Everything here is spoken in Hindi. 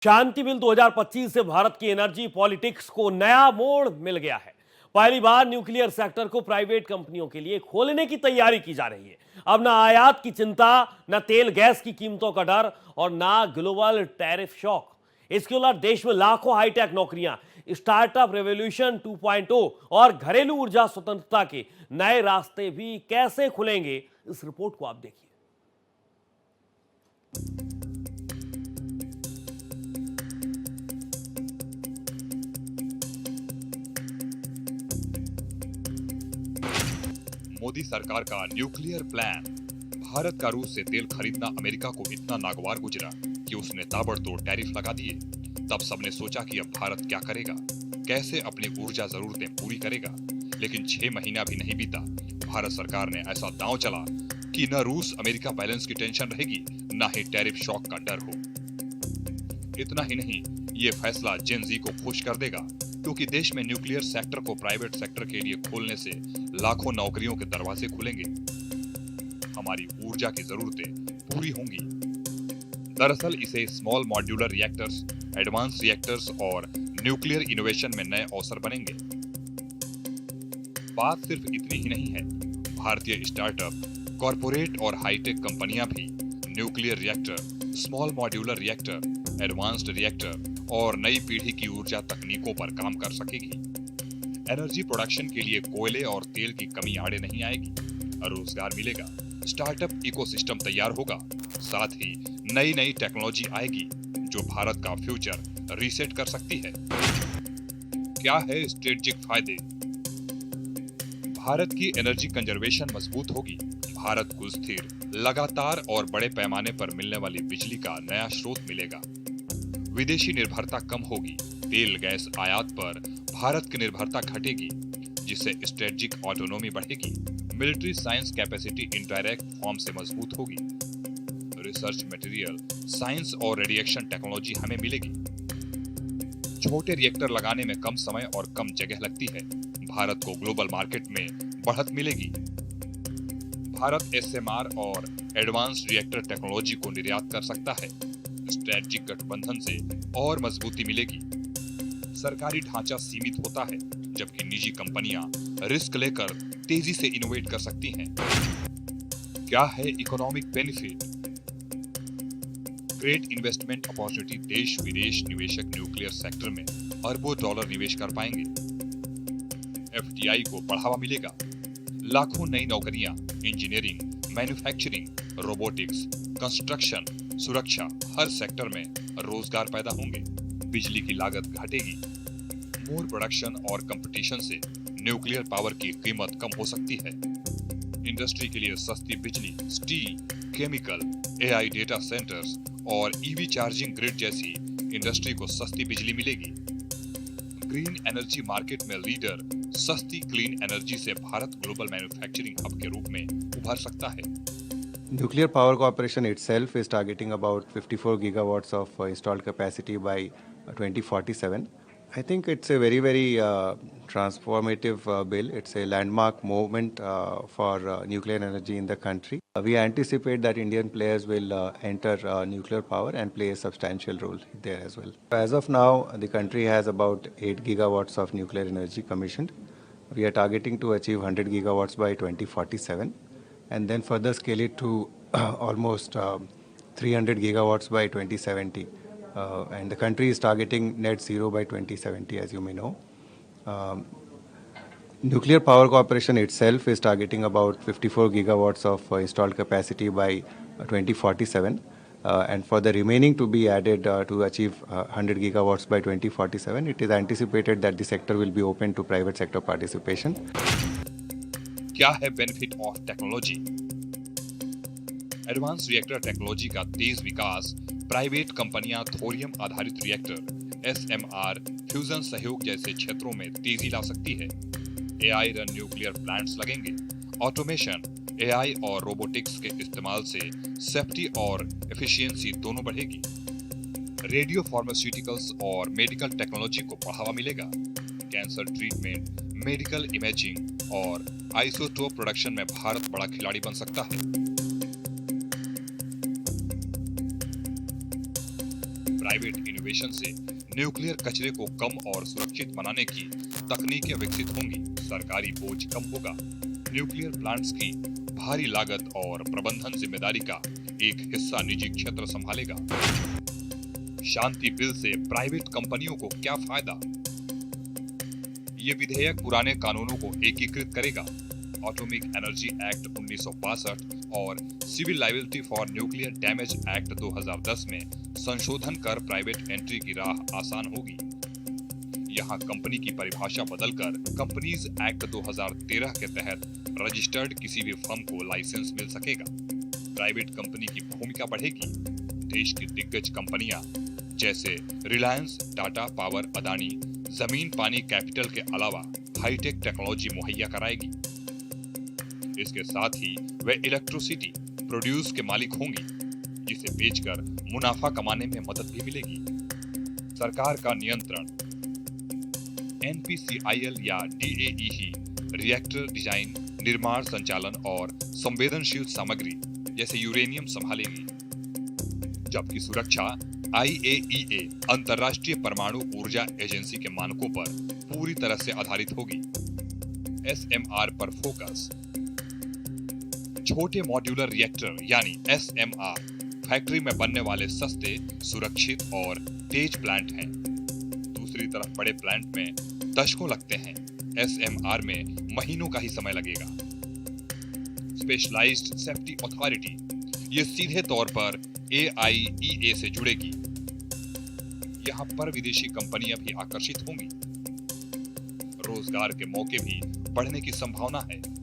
शांति बिल 2025 से भारत की एनर्जी पॉलिटिक्स को नया मोड़ मिल गया है। पहली बार न्यूक्लियर सेक्टर को प्राइवेट कंपनियों के लिए खोलने की तैयारी की जा रही है। अब ना आयात की चिंता, न तेल गैस की कीमतों का डर और ना ग्लोबल टैरिफ शॉक। इसके उलट देश में लाखों हाईटेक नौकरियां, स्टार्टअप रेवोल्यूशन 2.0 और घरेलू ऊर्जा स्वतंत्रता के नए रास्ते भी कैसे खुलेंगे, इस रिपोर्ट को आप देखिए। मोदी सरकार का न्यूक्लियर प्लान। भारत का रूस से तेल खरीदना अमेरिका को इतना नागवार गुजरा कि उसने ताबड़तोड़ टैरिफ लगा दिए। तब सबने सोचा कि अब भारत क्या करेगा, कैसे अपनी ऊर्जा जरूरतें पूरी करेगा। लेकिन 6 महीना भी नहीं बीता, भारत सरकार ने ऐसा दांव चला कि न रूस अमेरिका बैलेंस की टेंशन रहेगी, न ही टैरिफ शॉक का डर हो। इतना ही नहीं, ये फैसला जेन जी को खुश कर देगा, क्योंकि देश में न्यूक्लियर सेक्टर को प्राइवेट सेक्टर के लिए खोलने से लाखों नौकरियों के दरवाजे खुलेंगे, हमारी ऊर्जा की जरूरतें पूरी होंगी। दरअसल इसे small modular reactors, advance reactors और न्यूक्लियर इनोवेशन में नए अवसर बनेंगे। बात सिर्फ इतनी ही नहीं है, भारतीय स्टार्टअप, कॉरपोरेट और हाईटेक कंपनियां भी nuclear reactor, small modular reactor, advanced reactor और नई पीढ़ी की ऊर्जा तकनीकों पर काम कर सकेगी। एनर्जी प्रोडक्शन के लिए कोयले और तेल की कमी आड़े नहीं आएगी, रोजगार मिलेगा, स्टार्टअप इकोसिस्टम तैयार होगा, साथ ही नई नई टेक्नोलॉजी आएगी जो भारत का फ्यूचर रीसेट कर सकती है। क्या है स्ट्रेटेजिक फायदे? भारत की एनर्जी कंजर्वेशन मजबूत होगी, भारत को स्थिर, लगातार और बड़े पैमाने पर मिलने वाली बिजली का नया स्रोत मिलेगा, विदेशी निर्भरता कम होगी, तेल गैस आयात पर भारत की निर्भरता घटेगी, जिससे स्ट्रेटेजिक ऑटोनोमी बढ़ेगी, military science capacity indirect form से मजबूत होगी, रिसर्च मटेरियल, साइंस और रेडिएशन टेक्नोलॉजी हमें मिलेगी। छोटे रिएक्टर लगाने में कम समय और कम जगह लगती है, भारत को ग्लोबल मार्केट में बढ़त मिलेगी। भारत एसएमआर और एडवांस्ड रिएक्टर टेक्नोलॉजी को निर्यात कर सकता है, स्ट्रेटेजिक गठबंधन से और मजबूती मिलेगी। सरकारी ढांचा सीमित होता है, जबकि निजी कंपनियां रिस्क लेकर तेजी से इनोवेट कर सकती हैं। क्या है economic benefit? Great investment opportunity. देश विदेश निवेशक न्यूक्लियर सेक्टर में अरबों डॉलर निवेश कर पाएंगे, एफडीआई को बढ़ावा मिलेगा, लाखों नई नौकरियां इंजीनियरिंग, मैन्युफैक्चरिंग, रोबोटिक्स, कंस्ट्रक्शन, सुरक्षा, हर सेक्टर में रोजगार पैदा होंगे, बिजली की लागत घटेगी, मोर प्रोडक्शन और कंपटीशन से न्यूक्लियर पावर की कीमत कम हो सकती है, इंडस्ट्री के लिए सस्ती बिजली, steel, chemical, AI data centres और ईवी चार्जिंग ग्रिड जैसी इंडस्ट्री को सस्ती बिजली मिलेगी, ग्रीन एनर्जी मार्केट में लीडर, सस्ती क्लीन एनर्जी से भारत ग्लोबल मैन्युफैक्चरिंग हब के रूप में उभर सकता है। Nuclear Power Corporation itself is targeting about 54 gigawatts of installed capacity by 2047. I think it's a very transformative bill. It's a landmark moment for nuclear energy in the country. We anticipate that Indian players will enter nuclear power and play a substantial role there as well. As of now, the country has about 8 gigawatts of nuclear energy commissioned. We are targeting to achieve 100 gigawatts by 2047. And then further scale it to almost 300 gigawatts by 2070. And the country is targeting net zero by 2070, as you may know. Nuclear Power Corporation itself is targeting about 54 gigawatts of installed capacity by 2047. And for the remaining to be added to achieve 100 gigawatts by 2047, it is anticipated that the sector will be open to private sector participation. क्या है benefit of technology? Advance reactor technology का तेज विकास, प्राइवेट कंपनियां थोरियम आधारित रिएक्टर, एसएमआर, फ्यूजन सहयोग जैसे क्षेत्रों में तेजी ला सकती है, एआई रन न्यूक्लियर प्लांट्स लगेंगे, ऑटोमेशन, एआई और रोबोटिक्स के इस्तेमाल से सेफ्टी और एफिशिएंसी दोनों बढ़ेगी, रेडियो फार्मास्यूटिकल्स और मेडिकल टेक्नोलॉजी को बढ़ावा मिलेगा, कैंसर ट्रीटमेंट, मेडिकल इमेजिंग और आइसोटोप प्रोडक्शन में भारत बड़ा खिलाड़ी बन सकता है। प्राइवेट इनोवेशन से न्यूक्लियर कचरे को कम और सुरक्षित बनाने की तकनीकें विकसित होंगी, सरकारी बोझ कम होगा, न्यूक्लियर प्लांट्स की भारी लागत और प्रबंधन जिम्मेदारी का एक हिस्सा निजी क्षेत्र संभालेगा। शांति बिल से प्राइवेट कंपनियों को क्या फायदा? ये विधेयक पुराने कानूनों को एकीकृत करेगा। एटॉमिक एनर्जी एक्ट 1962 और Civil Liability for Nuclear Damage Act 2010 में संशोधन कर प्राइवेट एंट्री की राह आसान होगी। यहाँ कंपनी की परिभाषा बदलकर कंपनीज एक्ट 2013 के तहत रजिस्टर्ड किसी भी फर्म को लाइसेंस मिल सकेगा। प्राइवेट कंपनी की भूमिका बढ़ेगी। देश की दिग्गज कंपनियां जैसे रिलायंस, टाटा पावर, अदानी जमीन पानी कैपिटल के अलावा हाईटेक टेक्नोलॉजी मुहैया कराएगी। इसके साथ ही वे इलेक्ट्रिसिटी प्रोड्यूस के मालिक होंगी, जिसे बेचकर मुनाफा कमाने में मदद भी मिलेगी। सरकार का नियंत्रण। NPCIL या DAE ही रिएक्टर डिजाइन, निर्माण, संचालन और संवेदनशील सामग्री जैसे यूरेनियम संभालेगी, जबकि सुरक्षा IAEA अंतर्राष्ट्रीय परमाणु ऊर्जा एजेंसी के मानकों पर पूरी तरह से आधारित होगी। SMR पर फोकस। छोटे मॉड्यूलर रिएक्टर यानी SMR फैक्ट्री में बनने वाले सस्ते, सुरक्षित और तेज प्लांट हैं। दूसरी तरफ बड़े प्लांट में दशकों लगते हैं, SMR में महीनों का ही समय लगेगा। स्पेशलाइज्ड सेफ्टी अथॉरिटी ये सीधे तौर पर AIEA से जुड़ेगी। यहाँ पर विदेशी कंपनियां भी आकर्षित होंगी। रोजगार के मौके भी बढ़ने की संभावना है।